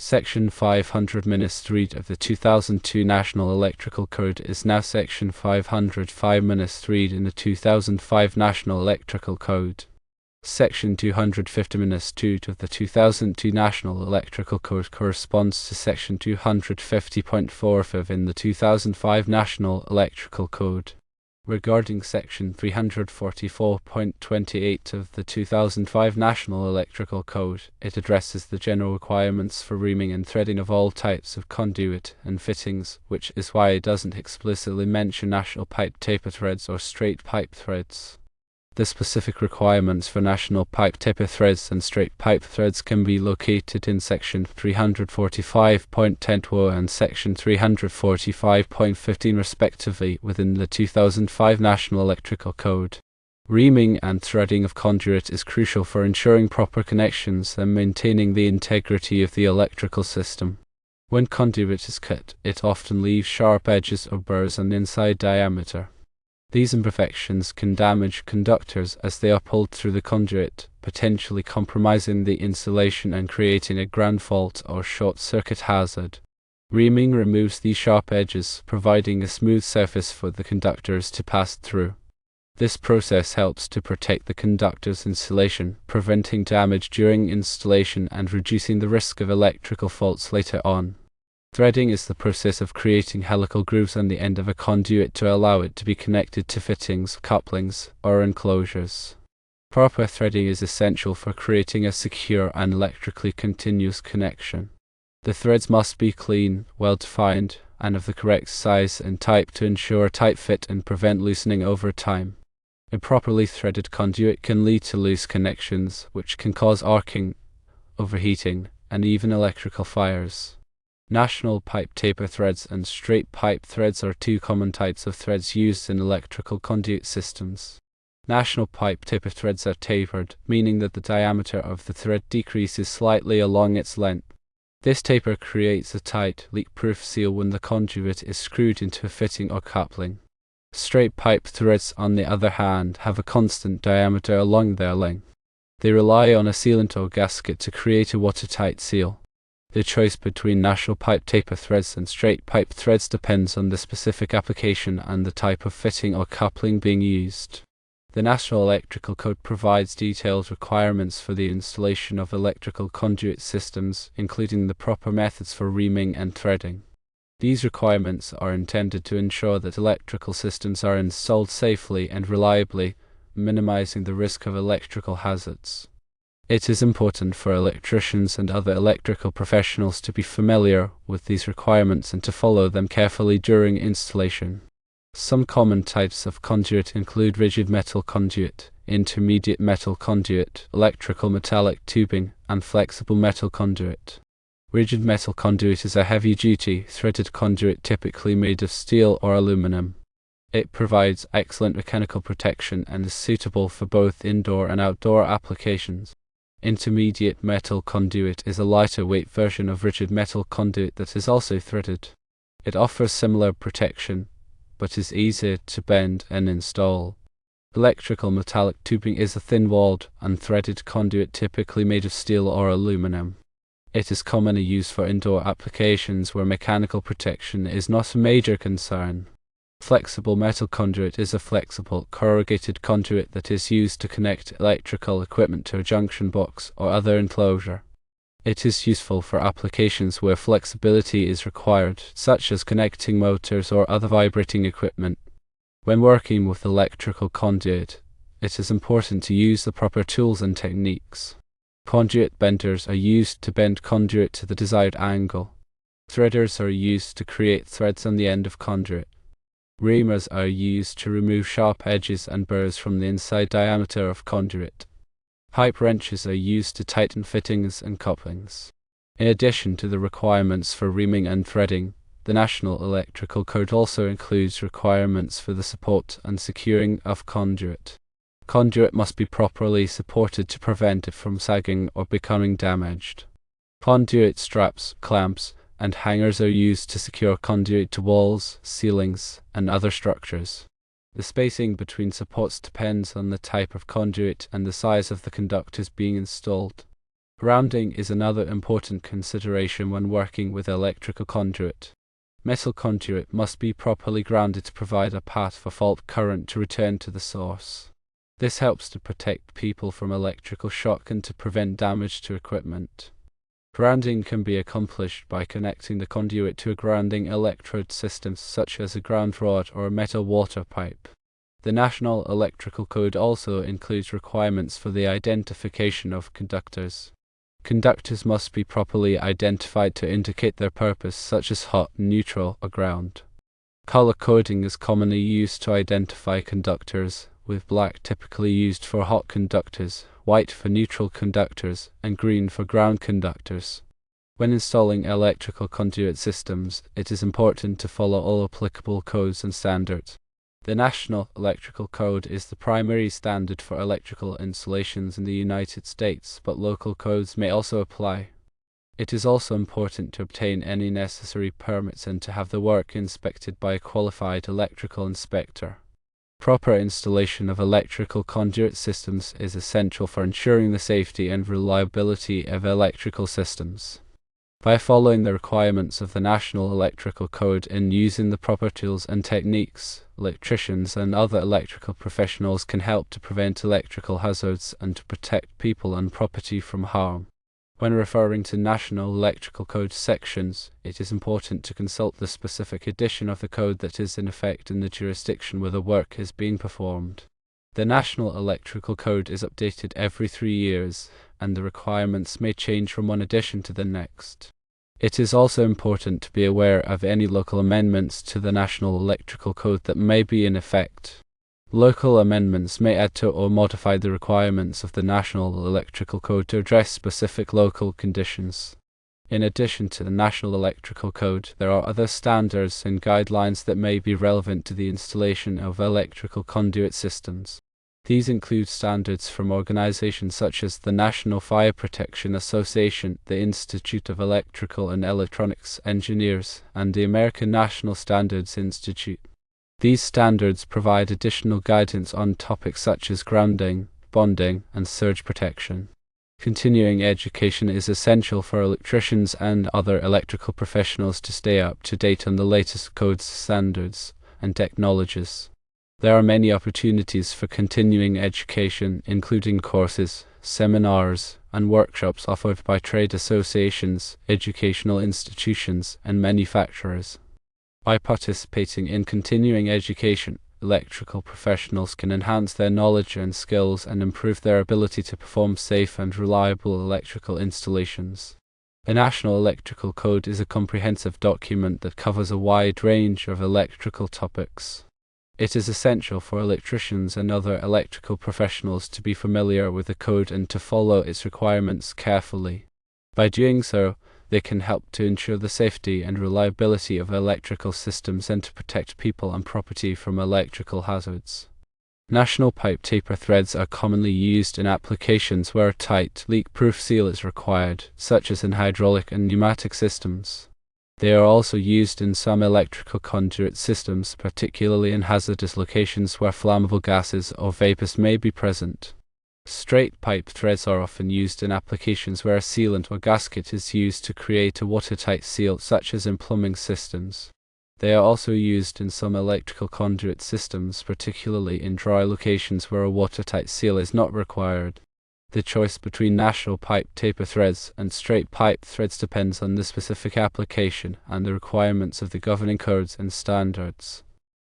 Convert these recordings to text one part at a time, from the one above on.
Section 500-3 of the 2002 National Electrical Code is now Section 505-3 in the 2005 National Electrical Code. Section 250-2 of the 2002 National Electrical Code corresponds to Section 250.45 in the 2005 National Electrical Code. Regarding Section 344.28 of the 2005 National Electrical Code, it addresses the general requirements for reaming and threading of all types of conduit and fittings, which is why it doesn't explicitly mention national pipe taper threads or straight pipe threads. The specific requirements for national pipe taper threads and straight pipe threads can be located in Section 345.10 and Section 345.15 respectively within the 2005 National Electrical Code. Reaming and threading of conduit is crucial for ensuring proper connections and maintaining the integrity of the electrical system. When conduit is cut, it often leaves sharp edges or burrs on the inside diameter. These imperfections can damage conductors as they are pulled through the conduit, potentially compromising the insulation and creating a ground fault or short-circuit hazard. Reaming removes these sharp edges, providing a smooth surface for the conductors to pass through. This process helps to protect the conductor's insulation, preventing damage during installation and reducing the risk of electrical faults later on. Threading is the process of creating helical grooves on the end of a conduit to allow it to be connected to fittings, couplings, or enclosures. Proper threading is essential for creating a secure and electrically continuous connection. The threads must be clean, well-defined, and of the correct size and type to ensure a tight fit and prevent loosening over time. Improperly threaded conduit can lead to loose connections, which can cause arcing, overheating, and even electrical fires. National pipe taper threads and straight pipe threads are two common types of threads used in electrical conduit systems. National pipe taper threads are tapered, meaning that the diameter of the thread decreases slightly along its length. This taper creates a tight, leak-proof seal when the conduit is screwed into a fitting or coupling. Straight pipe threads, on the other hand, have a constant diameter along their length. They rely on a sealant or gasket to create a watertight seal. The choice between national pipe taper threads and straight pipe threads depends on the specific application and the type of fitting or coupling being used. The National Electrical Code provides detailed requirements for the installation of electrical conduit systems, including the proper methods for reaming and threading. These requirements are intended to ensure that electrical systems are installed safely and reliably, minimizing the risk of electrical hazards. It is important for electricians and other electrical professionals to be familiar with these requirements and to follow them carefully during installation. Some common types of conduit include rigid metal conduit, intermediate metal conduit, electrical metallic tubing, and flexible metal conduit. Rigid metal conduit is a heavy-duty, threaded conduit typically made of steel or aluminum. It provides excellent mechanical protection and is suitable for both indoor and outdoor applications. Intermediate metal conduit is a lighter weight version of rigid metal conduit that is also threaded. It offers similar protection, but is easier to bend and install. Electrical metallic tubing is a thin-walled, unthreaded conduit typically made of steel or aluminum. It is commonly used for indoor applications where mechanical protection is not a major concern. Flexible metal conduit is a flexible, corrugated conduit that is used to connect electrical equipment to a junction box or other enclosure. It is useful for applications where flexibility is required, such as connecting motors or other vibrating equipment. When working with electrical conduit, it is important to use the proper tools and techniques. Conduit benders are used to bend conduit to the desired angle. Threaders are used to create threads on the end of conduit. Reamers are used to remove sharp edges and burrs from the inside diameter of conduit. Pipe wrenches are used to tighten fittings and couplings. In addition to the requirements for reaming and threading, the National Electrical Code also includes requirements for the support and securing of conduit. Conduit must be properly supported to prevent it from sagging or becoming damaged. Conduit straps, clamps, and hangers are used to secure conduit to walls, ceilings, and other structures. The spacing between supports depends on the type of conduit and the size of the conductors being installed. Grounding is another important consideration when working with electrical conduit. Metal conduit must be properly grounded to provide a path for fault current to return to the source. This helps to protect people from electrical shock and to prevent damage to equipment. Grounding can be accomplished by connecting the conduit to a grounding electrode system such as a ground rod or a metal water pipe. The National Electrical Code also includes requirements for the identification of conductors. Conductors must be properly identified to indicate their purpose, such as hot, neutral, or ground. Color coding is commonly used to identify conductors, with black typically used for hot conductors, white for neutral conductors, and green for ground conductors. When installing electrical conduit systems, it is important to follow all applicable codes and standards. The National Electrical Code is the primary standard for electrical installations in the United States, but local codes may also apply. It is also important to obtain any necessary permits and to have the work inspected by a qualified electrical inspector. Proper installation of electrical conduit systems is essential for ensuring the safety and reliability of electrical systems. By following the requirements of the National Electrical Code and using the proper tools and techniques, electricians and other electrical professionals can help to prevent electrical hazards and to protect people and property from harm. When referring to National Electrical Code sections, it is important to consult the specific edition of the code that is in effect in the jurisdiction where the work is being performed. The National Electrical Code is updated every 3 years, and the requirements may change from one edition to the next. It is also important to be aware of any local amendments to the National Electrical Code that may be in effect. Local amendments may add to or modify the requirements of the National Electrical Code to address specific local conditions. In addition to the National Electrical Code, there are other standards and guidelines that may be relevant to the installation of electrical conduit systems. These include standards from organizations such as the National Fire Protection Association, the Institute of Electrical and Electronics Engineers, and the American National Standards Institute. These standards provide additional guidance on topics such as grounding, bonding, and surge protection. Continuing education is essential for electricians and other electrical professionals to stay up to date on the latest codes, standards, and technologies. There are many opportunities for continuing education, including courses, seminars, and workshops offered by trade associations, educational institutions, and manufacturers. By participating in continuing education, electrical professionals can enhance their knowledge and skills and improve their ability to perform safe and reliable electrical installations. The National Electrical Code is a comprehensive document that covers a wide range of electrical topics. It is essential for electricians and other electrical professionals to be familiar with the code and to follow its requirements carefully. By doing so, they can help to ensure the safety and reliability of electrical systems and to protect people and property from electrical hazards. National pipe taper threads are commonly used in applications where a tight, leak-proof seal is required, such as in hydraulic and pneumatic systems. They are also used in some electrical conduit systems, particularly in hazardous locations where flammable gases or vapors may be present. Straight pipe threads are often used in applications where a sealant or gasket is used to create a watertight seal, such as in plumbing systems. They are also used in some electrical conduit systems, particularly in dry locations where a watertight seal is not required. The choice between national pipe taper threads and straight pipe threads depends on the specific application and the requirements of the governing codes and standards.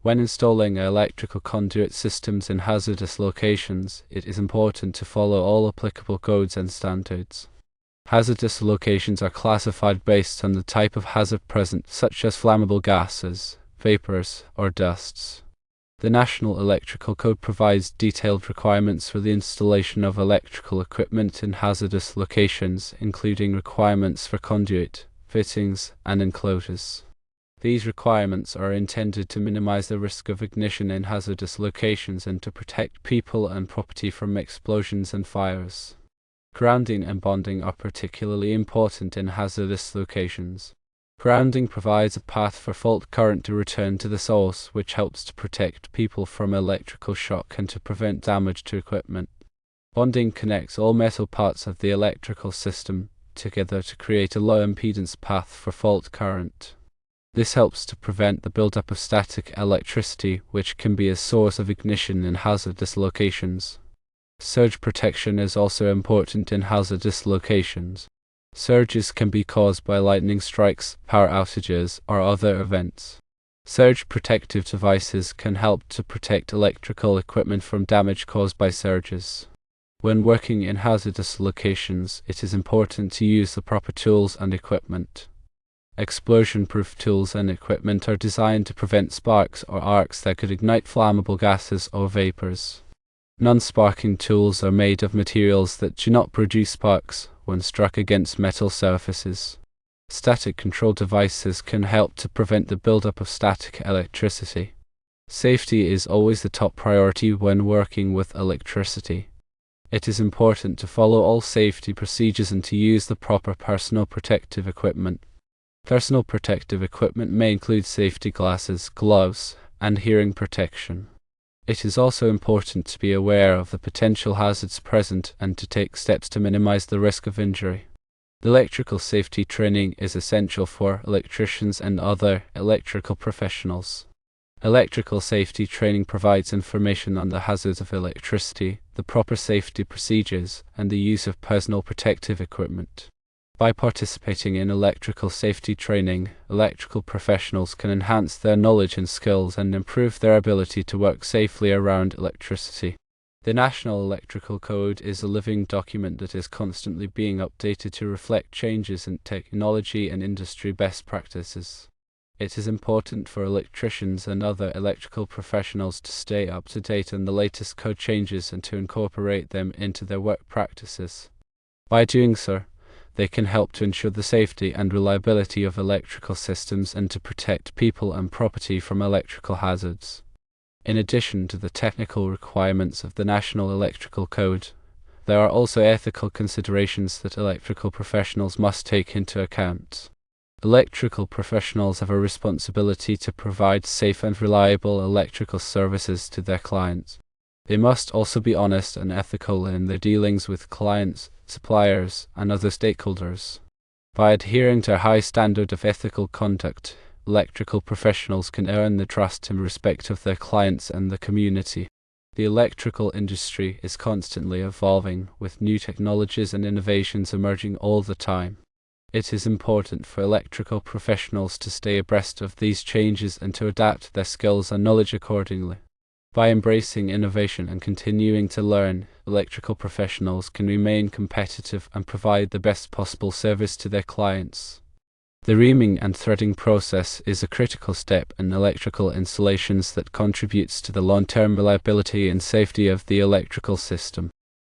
When installing electrical conduit systems in hazardous locations, it is important to follow all applicable codes and standards. Hazardous locations are classified based on the type of hazard present, such as flammable gases, vapors, or dusts. The National Electrical Code provides detailed requirements for the installation of electrical equipment in hazardous locations, including requirements for conduit, fittings, and enclosures. These requirements are intended to minimize the risk of ignition in hazardous locations and to protect people and property from explosions and fires. Grounding and bonding are particularly important in hazardous locations. Grounding provides a path for fault current to return to the source, which helps to protect people from electrical shock and to prevent damage to equipment. Bonding connects all metal parts of the electrical system together to create a low impedance path for fault current. This helps to prevent the buildup of static electricity, which can be a source of ignition in hazardous locations. Surge protection is also important in hazardous locations. Surges can be caused by lightning strikes, power outages, or other events. Surge protective devices can help to protect electrical equipment from damage caused by surges. When working in hazardous locations, it is important to use the proper tools and equipment. Explosion-proof tools and equipment are designed to prevent sparks or arcs that could ignite flammable gases or vapors. Non-sparking tools are made of materials that do not produce sparks when struck against metal surfaces. Static control devices can help to prevent the buildup of static electricity. Safety is always the top priority when working with electricity. It is important to follow all safety procedures and to use the proper personal protective equipment. Personal protective equipment may include safety glasses, gloves, and hearing protection. It is also important to be aware of the potential hazards present and to take steps to minimize the risk of injury. Electrical safety training is essential for electricians and other electrical professionals. Electrical safety training provides information on the hazards of electricity, the proper safety procedures, and the use of personal protective equipment. By participating in electrical safety training, electrical professionals can enhance their knowledge and skills and improve their ability to work safely around electricity. The National Electrical Code is a living document that is constantly being updated to reflect changes in technology and industry best practices. It is important for electricians and other electrical professionals to stay up to date on the latest code changes and to incorporate them into their work practices. By doing so, they can help to ensure the safety and reliability of electrical systems and to protect people and property from electrical hazards. In addition to the technical requirements of the National Electrical Code, there are also ethical considerations that electrical professionals must take into account. Electrical professionals have a responsibility to provide safe and reliable electrical services to their clients. They must also be honest and ethical in their dealings with clients, suppliers, and other stakeholders. By adhering to a high standard of ethical conduct, electrical professionals can earn the trust and respect of their clients and the community. The electrical industry is constantly evolving, with new technologies and innovations emerging all the time. It is important for electrical professionals to stay abreast of these changes and to adapt their skills and knowledge accordingly. By embracing innovation and continuing to learn, electrical professionals can remain competitive and provide the best possible service to their clients. The reaming and threading process is a critical step in electrical installations that contributes to the long-term reliability and safety of the electrical system.